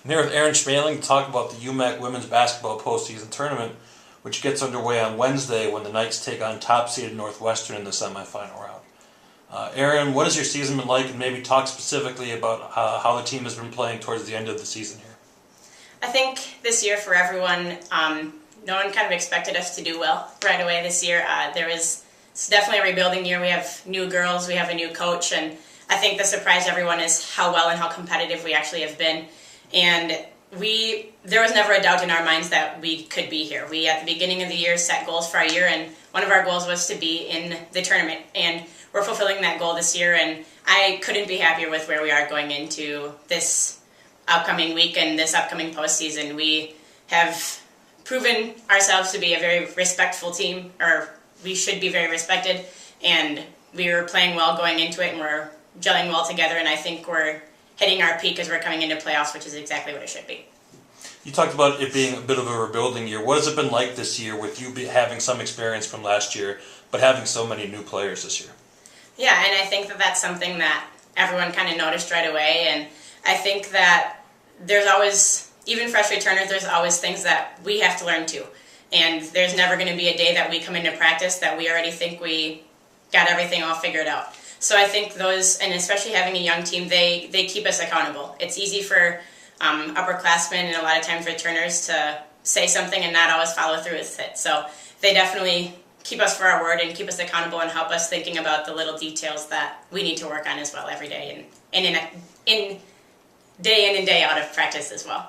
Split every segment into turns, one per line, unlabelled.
I'm here with Erin Schmeling to talk about the UMAC women's basketball postseason tournament, which gets underway on Wednesday when the Knights take on top-seeded Northwestern in the semifinal round. Erin, what has your season been like, and maybe talk specifically about how the team has been playing towards the end of the season here?
I think this year for everyone, no one kind of expected us to do well right away this year. It's definitely a rebuilding year. We have new girls, we have a new coach, and I think the surprise everyone is how well and how competitive we actually have been. And there was never a doubt in our minds that we could be here. We, at the beginning of the year, set goals for our year, and one of our goals was to be in the tournament. And we're fulfilling that goal this year, and I couldn't be happier with where we are going into this upcoming week and this upcoming postseason. We have proven ourselves to be a very respectful team, or we should be very respected, and we were playing well going into it, and we're gelling well together, and I think we're hitting our peak as we're coming into playoffs, which is exactly what it should be.
You talked about it being a bit of a rebuilding year. What has it been like this year with you having some experience from last year, but having so many new players this year?
Yeah, and I think that that's something that everyone kind of noticed right away, and I think that there's always, even fresh returners, there's always things that we have to learn too. And there's never going to be a day that we come into practice that we already think we got everything all figured out. So I think those, and especially having a young team, they keep us accountable. It's easy for upperclassmen and a lot of times returners to say something and not always follow through with it. So they definitely keep us for our word and keep us accountable and help us thinking about the little details that we need to work on as well every day and in day in and day out of practice as well.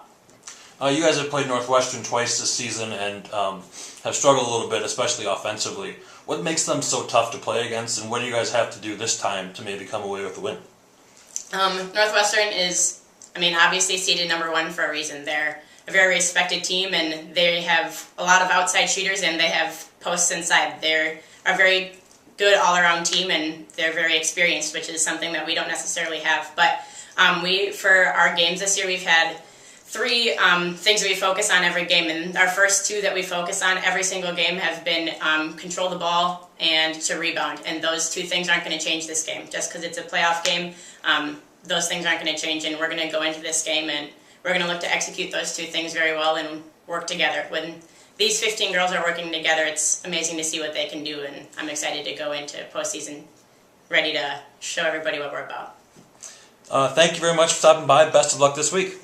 You guys have played Northwestern twice this season and have struggled a little bit, especially offensively. What makes them so tough to play against, and what do you guys have to do this time to maybe come away with a win?
Northwestern is, obviously seeded number one for a reason. They're a very respected team, and they have a lot of outside shooters, and they have posts inside. They're a very good all-around team, and they're very experienced, which is something that we don't necessarily have. But for our games this year, we've had three things that we focus on every game, and our first two that we focus on every single game have been control the ball and to rebound, and those two things aren't going to change this game. Just because it's a playoff game, those things aren't going to change, and we're going to go into this game and we're going to look to execute those two things very well and work together. When these 15 girls are working together, it's amazing to see what they can do, and I'm excited to go into postseason ready to show everybody what we're about.
Thank you very much for stopping by. Best of luck this week.